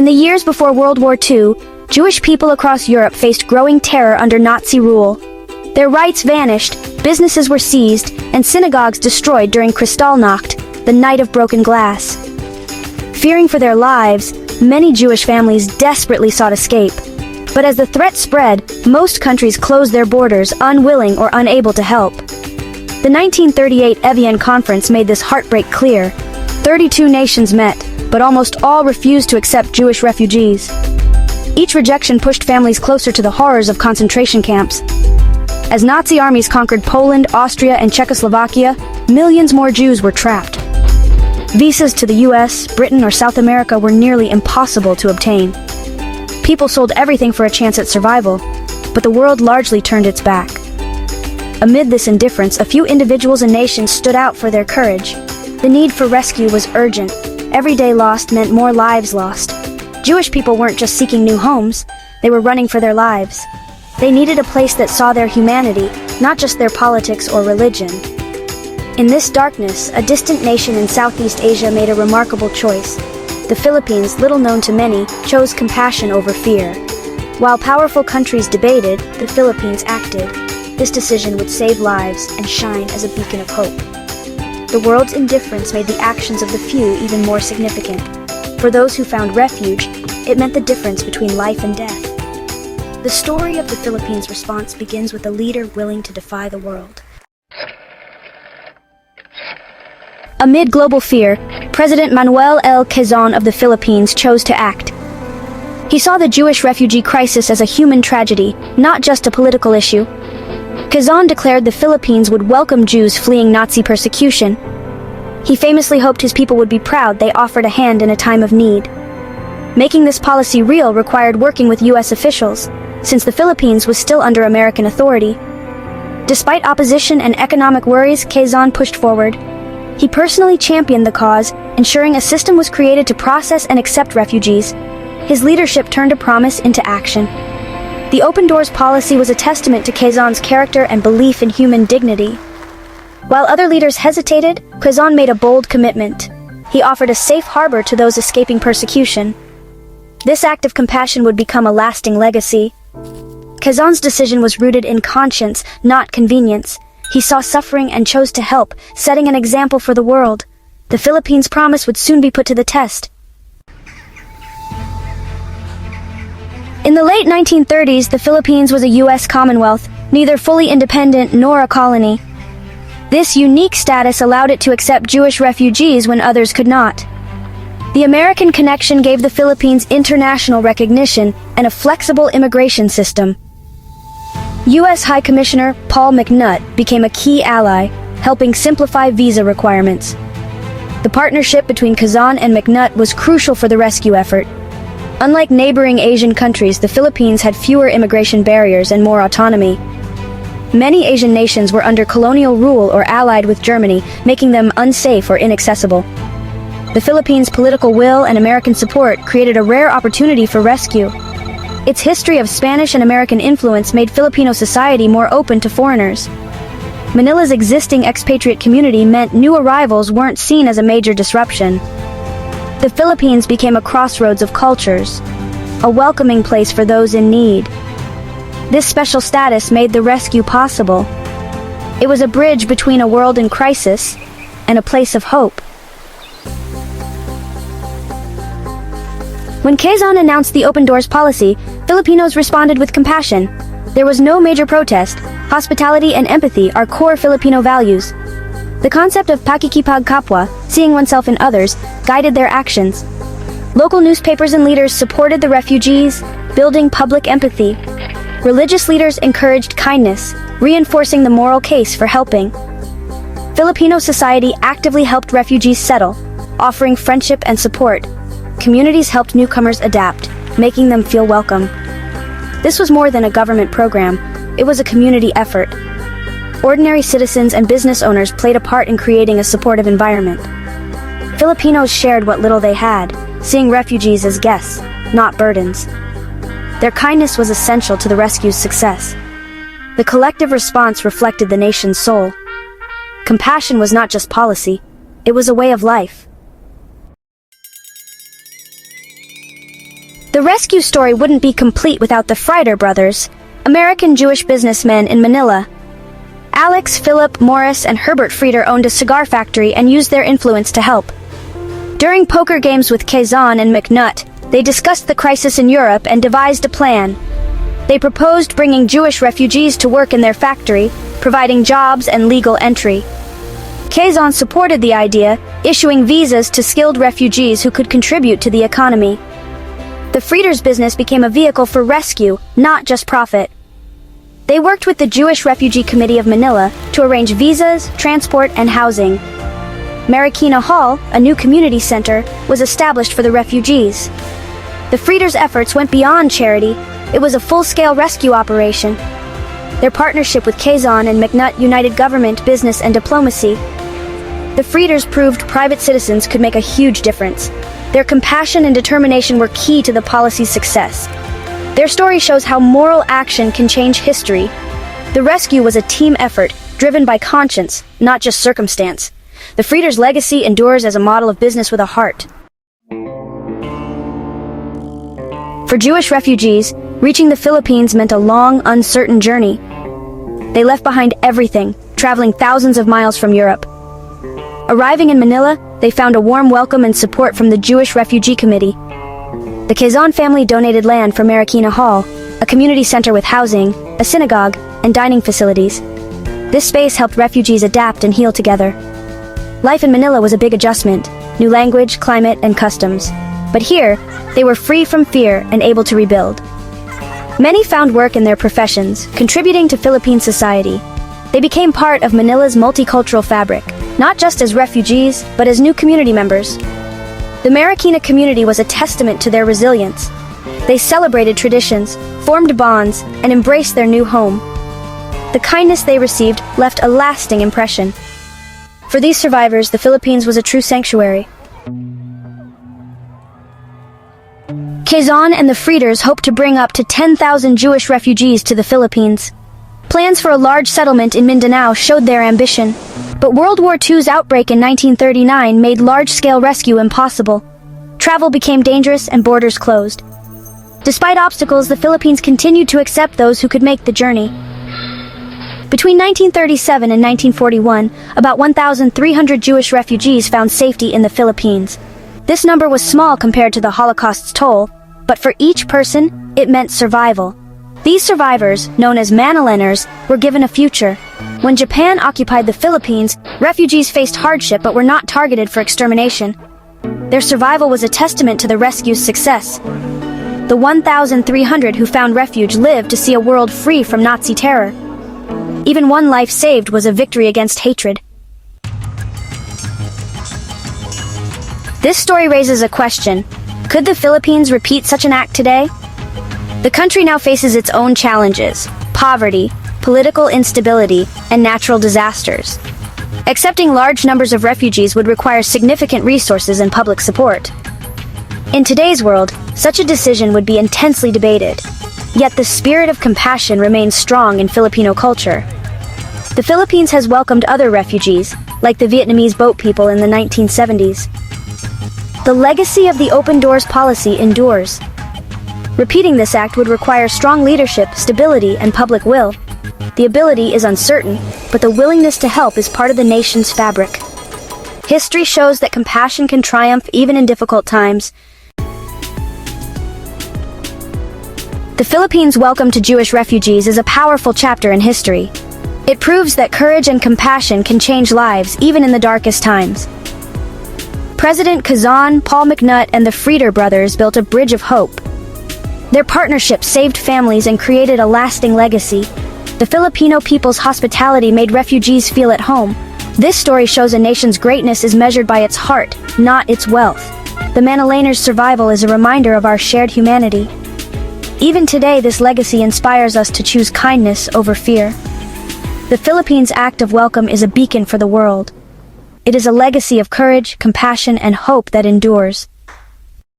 In the years before World War II, Jewish people across Europe faced growing terror under Nazi rule. Their rights vanished, businesses were seized, and synagogues destroyed during Kristallnacht, the night of broken glass. Fearing for their lives, many Jewish families desperately sought escape. But as the threat spread, most countries closed their borders, unwilling or unable to help. The 1938 Evian Conference made this heartbreak clear. 32 nations met, but almost all refused to accept Jewish refugees. Each rejection pushed families closer to the horrors of concentration camps. As Nazi armies conquered Poland, Austria, and Czechoslovakia, millions more Jews were trapped. Visas to the US, Britain, or South America were nearly impossible to obtain. People sold everything for a chance at survival, but the world largely turned its back. Amid this indifference, a few individuals and nations stood out for their courage. The need for rescue was urgent. Every day lost meant more lives lost. Jewish people weren't just seeking new homes, they were running for their lives. They needed a place that saw their humanity, not just their politics or religion. In this darkness, a distant nation in Southeast Asia made a remarkable choice. The Philippines, little known to many, chose compassion over fear. While powerful countries debated, the Philippines acted. This decision would save lives and shine as a beacon of hope. The world's indifference made the actions of the few even more significant. For those who found refuge, it meant the difference between life and death. The story of the Philippines' response begins with a leader willing to defy the world. Amid global fear, President Manuel L. Quezon of the Philippines chose to act. He saw the Jewish refugee crisis as a human tragedy, not just a political issue. Quezon declared the Philippines would welcome Jews fleeing Nazi persecution. He famously hoped his people would be proud they offered a hand in a time of need. Making this policy real required working with U.S. officials, since the Philippines was still under American authority. Despite opposition and economic worries, Quezon pushed forward. He personally championed the cause, ensuring a system was created to process and accept refugees. His leadership turned a promise into action. The Open Doors policy was a testament to Quezon's character and belief in human dignity. While other leaders hesitated, Quezon made a bold commitment. He offered a safe harbor to those escaping persecution. This act of compassion would become a lasting legacy. Quezon's decision was rooted in conscience, not convenience. He saw suffering and chose to help, setting an example for the world. The Philippines' promise would soon be put to the test. In the late 1930s, the Philippines was a U.S. Commonwealth, neither fully independent nor a colony. This unique status allowed it to accept Jewish refugees when others could not. The American connection gave the Philippines international recognition and a flexible immigration system. U.S. High Commissioner Paul McNutt became a key ally, helping simplify visa requirements. The partnership between Quezon and McNutt was crucial for the rescue effort. Unlike neighboring Asian countries, the Philippines had fewer immigration barriers and more autonomy. Many Asian nations were under colonial rule or allied with Germany, making them unsafe or inaccessible. The Philippines' political will and American support created a rare opportunity for rescue. Its history of Spanish and American influence made Filipino society more open to foreigners. Manila's existing expatriate community meant new arrivals weren't seen as a major disruption. The Philippines became a crossroads of cultures, a welcoming place for those in need. This special status made the rescue possible. It was a bridge between a world in crisis and a place of hope. When Quezon announced the Open Doors policy, Filipinos responded with compassion. There was no major protest. Hospitality and empathy are core Filipino values. The concept of pakikipagkapwa, seeing oneself in others, guided their actions. Local newspapers and leaders supported the refugees, building public empathy. Religious leaders encouraged kindness, reinforcing the moral case for helping. Filipino society actively helped refugees settle, offering friendship and support. Communities helped newcomers adapt, making them feel welcome. This was more than a government program, it was a community effort. Ordinary citizens and business owners played a part in creating a supportive environment. Filipinos shared what little they had, seeing refugees as guests, not burdens. Their kindness was essential to the rescue's success. The collective response reflected the nation's soul. Compassion was not just policy, it was a way of life. The rescue story wouldn't be complete without the Frieder brothers, American Jewish businessmen in Manila. Alex, Philip, Morris, and Herbert Frieder owned a cigar factory and used their influence to help. During poker games with Quezon and McNutt, they discussed the crisis in Europe and devised a plan. They proposed bringing Jewish refugees to work in their factory, providing jobs and legal entry. Quezon supported the idea, issuing visas to skilled refugees who could contribute to the economy. The Frieders' business became a vehicle for rescue, not just profit. They worked with the Jewish Refugee Committee of Manila to arrange visas, transport, and housing. Marikina Hall, a new community center, was established for the refugees. The Frieders' efforts went beyond charity. It was a full-scale rescue operation. Their partnership with Quezon and McNutt united government, business, and diplomacy. The Frieders proved private citizens could make a huge difference. Their compassion and determination were key to the policy's success. Their story shows how moral action can change history. The rescue was a team effort, driven by conscience, not just circumstance. The Frieders' legacy endures as a model of business with a heart. For Jewish refugees, reaching the Philippines meant a long, uncertain journey. They left behind everything, traveling thousands of miles from Europe. Arriving in Manila, they found a warm welcome and support from the Jewish Refugee Committee. The Quezon family donated land for Marikina Hall, a community center with housing, a synagogue, and dining facilities. This space helped refugees adapt and heal together. Life in Manila was a big adjustment, new language, climate, and customs. But here, they were free from fear and able to rebuild. Many found work in their professions, contributing to Philippine society. They became part of Manila's multicultural fabric, not just as refugees, but as new community members. The Marikina community was a testament to their resilience. They celebrated traditions, formed bonds, and embraced their new home. The kindness they received left a lasting impression. For these survivors, the Philippines was a true sanctuary. Quezon and the Frieders hoped to bring up to 10,000 Jewish refugees to the Philippines. Plans for a large settlement in Mindanao showed their ambition. But World War II's outbreak in 1939 made large-scale rescue impossible. Travel became dangerous and borders closed. Despite obstacles, the Philippines continued to accept those who could make the journey. Between 1937 and 1941, about 1,300 Jewish refugees found safety in the Philippines. This number was small compared to the Holocaust's toll, but for each person, it meant survival. These survivors, known as Manilaners, were given a future. When Japan occupied the Philippines, refugees faced hardship but were not targeted for extermination. Their survival was a testament to the rescue's success. The 1,300 who found refuge lived to see a world free from Nazi terror. Even one life saved was a victory against hatred. This story raises a question. Could the Philippines repeat such an act today? The country now faces its own challenges: poverty, political instability, and natural disasters. Accepting large numbers of refugees would require significant resources and public support. In today's world, such a decision would be intensely debated. Yet the spirit of compassion remains strong in Filipino culture. The Philippines has welcomed other refugees, like the Vietnamese boat people in the 1970s. The legacy of the open doors policy endures. Repeating this act would require strong leadership, stability, and public will. The ability is uncertain, but the willingness to help is part of the nation's fabric. History shows that compassion can triumph even in difficult times. The Philippines' welcome to Jewish refugees is a powerful chapter in history. It proves that courage and compassion can change lives even in the darkest times. President Quezon, Paul McNutt, and the Frieder brothers built a bridge of hope. Their partnership saved families and created a lasting legacy. The Filipino people's hospitality made refugees feel at home. This story shows a nation's greatness is measured by its heart, not its wealth. The Manilaners' survival is a reminder of our shared humanity. Even today, this legacy inspires us to choose kindness over fear. The Philippines' act of welcome is a beacon for the world. It is a legacy of courage, compassion, and hope that endures.